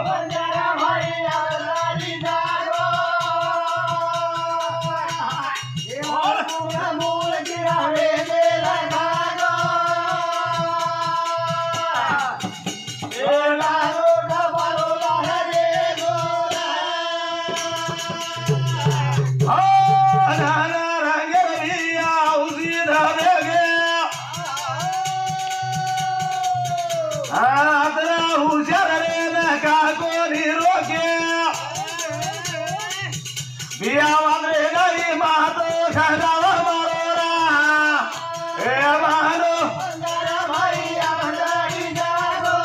बंजारा भाई आजादी जागो और मूल गिरावे दे लगागो ए लालो डबलो लहरे गोरा नाना रंगरिया उसी धरेगे आदरा हुशार रे न का कोनी रोके बिया वाले गई मातो खजावा मारोरा ए मानो बंजारा भाई आजादी जागो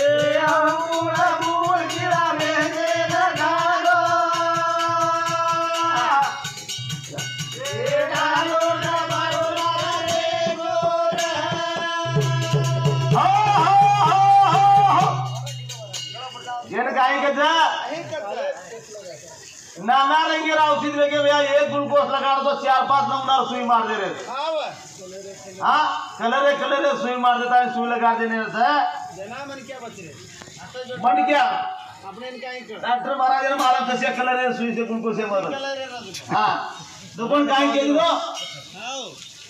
ए मूल गिरावे दे लगागो ए लालो डबलो लहरे गोरा जिन गाय के जा नाना रंगे औषध लेके भैया एक ग्लूकोज लगा दो 4-5 नंबर सुई मार दे रहे हाँ कलर सुई मार देता है सुई लगा देने से मन क्या डॉक्टर महाराज ने मालूम कसे कलर सुई से ग्लूकोज से मर हाँ तो कौन गाय के दो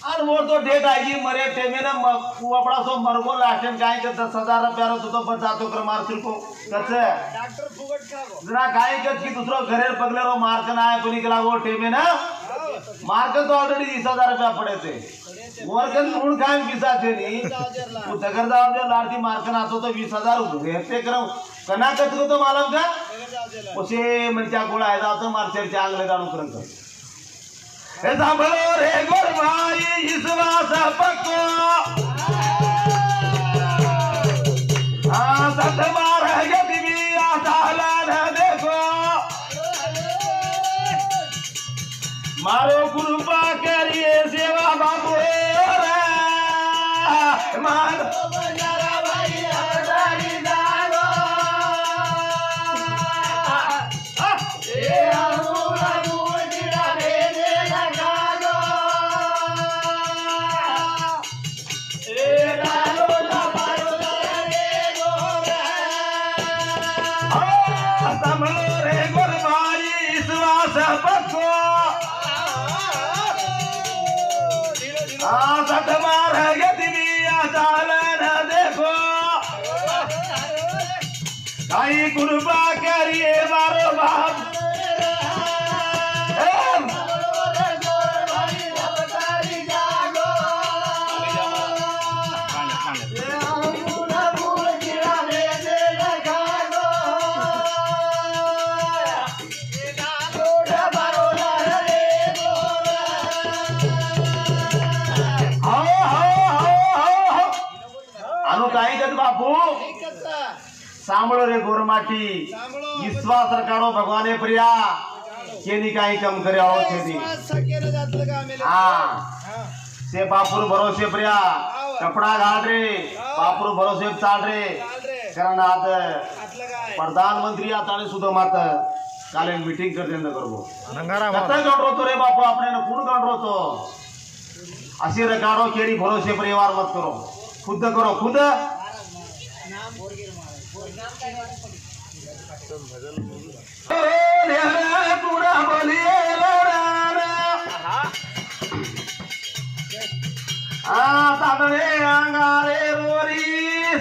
और वो तो डेट आएगी मरे टेमे ना अपना सो मरगो लास्ट गाय के 10,000 रुपया तो बचा तो कर मार सिर को कसे डॉक्टर फुगट खागो जरा गाय के की दूसरो घरे पगले रो मार के ना है कोनी कला वो टेमे ना मार के तो ऑलरेडी 20,000 रुपया पड़े थे और के नून गाय पिसा थे नहीं वो जगरदाव जो लाड़ती मार के ना तो 20,000 रहते करो कना कत को तो मालूम का उसे मन क्या गोला है तो मार से चांग लगा नु करन सांभलो रे गोर भाई इस वासा पक्को हाँ सत मार है दिवी आसाला न देखो मारो कृपा करिए सेवा बाबू मान बंजारा भाई आजादी जागो ए मूल गिरावे दे लगागो ए लालो डबलो लहरे गोरा सांभलो रे गोर भाई इस वासा पक्को हाँ सत मार है दिवी आसाला न देखो कहीं कृपा करिए मारो बाप मूल गिरावे दे लगागो लालो डबलो लहरे गोरा अनु काही कद बापू सांभळो रे गोरमाटी विश्वास रखाड़ो भगवाने प्रिया केनी काही कम करे आओ छेदी हाँ से बापुर भरोसे प्रिया कपड़ा घाल रे बापुर भरोसे चाल रे कारण आज प्रधानमंत्री आता ने सुद्धा मात काले मीटिंग करते न करबो कता गण रोतो रे बापू आपने न कुण गण रोतो अशी रखाड़ो केनी भरोसे परिवार मत करो खुद करो खुद पूरा बोलिए तातडे अंगारे रोरी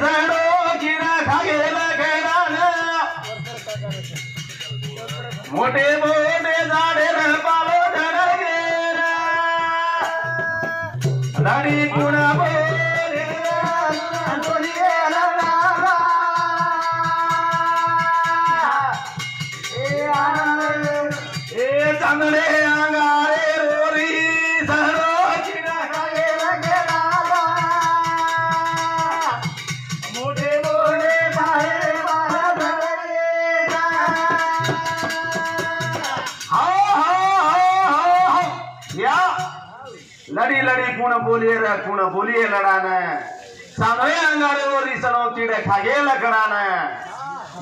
सडो किरा खागे लगेरान मोठे मोठे झाडे पालो ढळगे लाडी पुणा बोले बोलिए ए चांदणे अंगारे रोरी सडो किरा खागे लगेरान मोठे मोठे झाडे पालो ढळगे या लड़ी लड़ी कुण बोलिए लड़ान सामने अंगारे वो रिसनो कीड़े खागे लकड़ान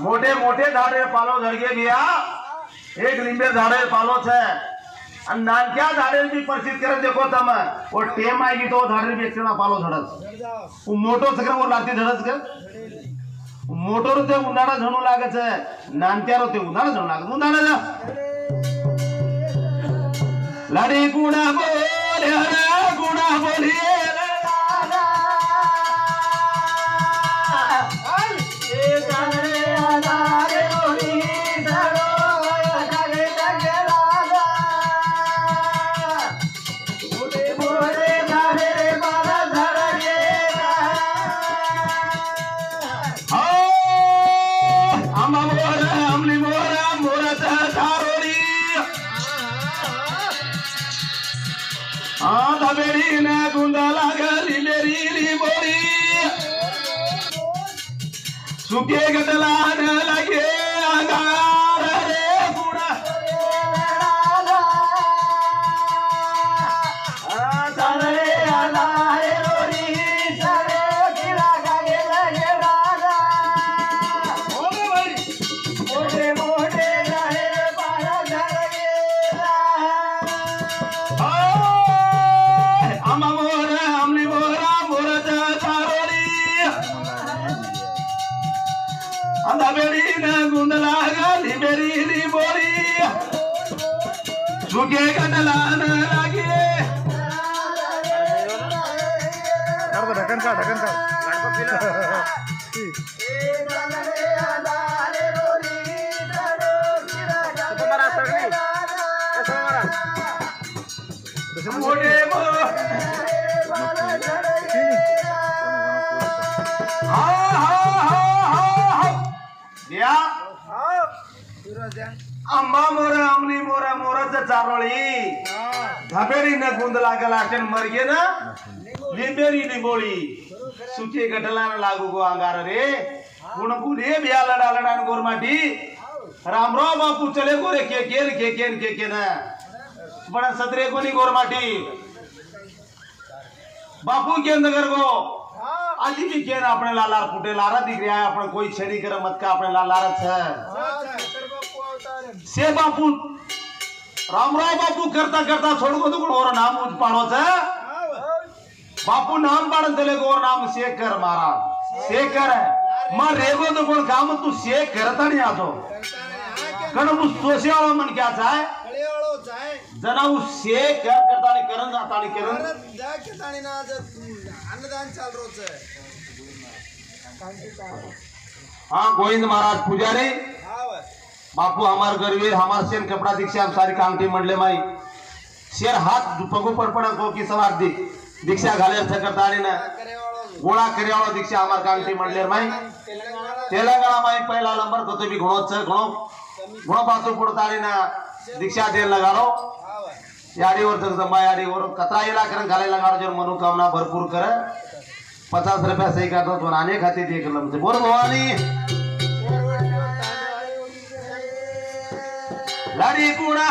मोटे मोटे झाड़े पालो धरगे गया एक लिंबे झाड़े पालो छे आणि नानक्या झाडे बी परिचित करत देखो तम ओ टेम आएगी तो झाडे बी एकना पालो झडस मोटो सकर वो लाती झडस का मोटोर ते उन्हाळा झणू लागत नानक्यारो ते उन्हाळा झणू लागत उन्हाळा लड़ी गुणा बोले गुणा बोलिए मेरी ना गुंडाला गली मेरी बोरी सुखे गटला न लगे अंगार रे गुणा सारे आलाए रोरी सारे गिरा गागे लगे राजा बोले भाई मोटे मोटे रहे बारा घर गेला गुंडला गली मेरी बोरी सुखे गटला न लगे ढक्कन का आंबा मोर आमली मोर मोराच चारोळी धाबेरी न गुंद लागला अटन मरगे ना लिंबेरी लिंबोळी सुखे गटला न लागू गो अंगार रे गुण गुणे बिया लडा लडा गोरमाटी रामराव बापू चले गोरे के ना बड़ा सतरे कोनी गोरमाटी बापू के नगर गो आदि भी के ना अपने लालार फुटे लारा दिख रहा है अपने कोई छेड़ी कर मत का अपने लालार है से बापू रामराव बापू करता करता छोड़ को तो और नाम उज पाड़ो से बापू नाम पाड़न चले को और नाम शेखर महाराज शेखर है मां रेगो तो कोण काम तू शेख करता नहीं आतो कण तू सोसे वाला मन क्या चाहे जना वो शेख करता नहीं करन जाता नहीं करन जा के ताणी ना अन्नदान चाल रोज है हाँ गोविंद महाराज पुजारी बापू हमार गरवीर हमार शेर कपड़ा दीक्षा सारी कांगटी मंडले माई शेर हाथ पगू पडपणा को की सवार दी दीक्षा घाले करता ना गोळा करेवाळो दीक्षा हमार कांगटी मंडले माई तेलंगाना माई पहला नंबर तो भी घणो बातू पडता ना दीक्षा देन लगारो याडीवर जग माई याडीवर कतरा इला करन घाले लगारो जर मनोकामना भरपूर कर 50 रुपया सही करतो तो नाने खाती देख लम बोल भवानी लड़ी गुणा